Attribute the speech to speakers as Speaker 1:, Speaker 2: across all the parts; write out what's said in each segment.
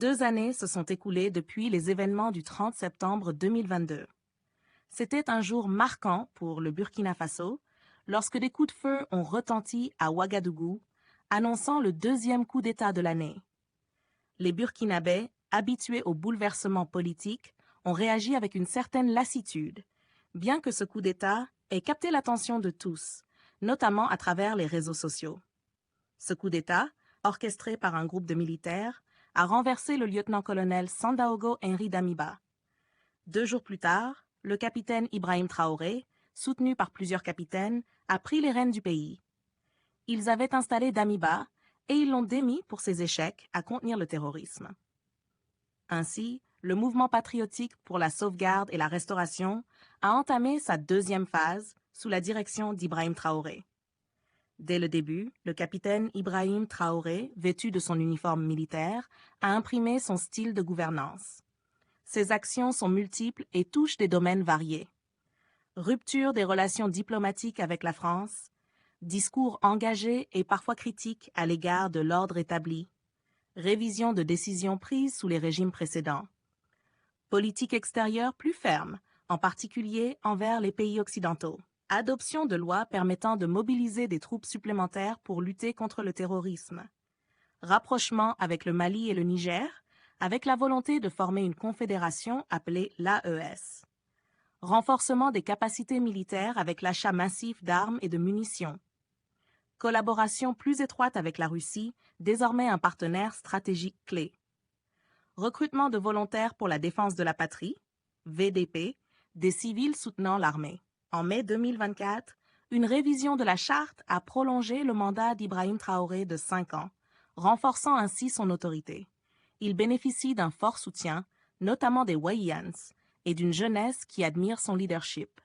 Speaker 1: 2 années se sont écoulées depuis les événements du 30 septembre 2022. C'était un jour marquant pour le Burkina Faso lorsque des coups de feu ont retenti à Ouagadougou, annonçant le deuxième coup d'État de l'année. Les Burkinabés, habitués aux bouleversements politiques, ont réagi avec une certaine lassitude, bien que ce coup d'État ait capté l'attention de tous, notamment à travers les réseaux sociaux. Ce coup d'État, orchestré par un groupe de militaires, a renversé le lieutenant-colonel Sandaogo Henri Damiba. 2 jours plus tard, le capitaine Ibrahim Traoré, soutenu par plusieurs capitaines, a pris les rênes du pays. Ils avaient installé Damiba et ils l'ont démis pour ses échecs à contenir le terrorisme. Ainsi, le mouvement patriotique pour la sauvegarde et la restauration a entamé sa deuxième phase sous la direction d'Ibrahim Traoré. Dès le début, le capitaine Ibrahim Traoré, vêtu de son uniforme militaire, a imprimé son style de gouvernance. Ses actions sont multiples et touchent des domaines variés. Rupture des relations diplomatiques avec la France, discours engagés et parfois critiques à l'égard de l'ordre établi, révision de décisions prises sous les régimes précédents, politique extérieure plus ferme, en particulier envers les pays occidentaux, adoption de lois permettant de mobiliser des troupes supplémentaires pour lutter contre le terrorisme, rapprochement avec le Mali et le Niger, avec la volonté de former une confédération appelée l'AES, renforcement des capacités militaires avec l'achat massif d'armes et de munitions, collaboration plus étroite avec la Russie, désormais un partenaire stratégique clé, recrutement de volontaires pour la défense de la patrie, VDP, des civils soutenant l'armée. En mai 2024, une révision de la charte a prolongé le mandat d'Ibrahim Traoré de 5 ans, renforçant ainsi son autorité. Il bénéficie d'un fort soutien, notamment des Wayans, et d'une jeunesse qui admire son leadership.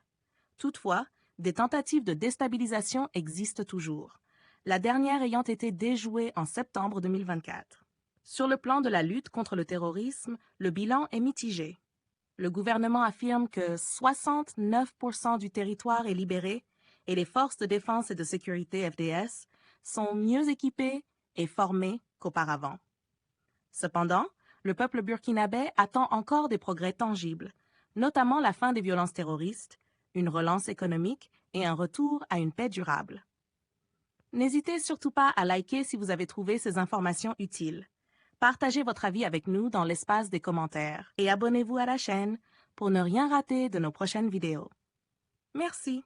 Speaker 1: Toutefois, des tentatives de déstabilisation existent toujours, la dernière ayant été déjouée en septembre 2024. Sur le plan de la lutte contre le terrorisme, le bilan est mitigé. Le gouvernement affirme que 69% du territoire est libéré et les forces de défense et de sécurité FDS sont mieux équipées et formées qu'auparavant. Cependant, le peuple burkinabé attend encore des progrès tangibles, notamment la fin des violences terroristes, une relance économique et un retour à une paix durable. N'hésitez surtout pas à liker si vous avez trouvé ces informations utiles. Partagez votre avis avec nous dans l'espace des commentaires et abonnez-vous à la chaîne pour ne rien rater de nos prochaines vidéos. Merci.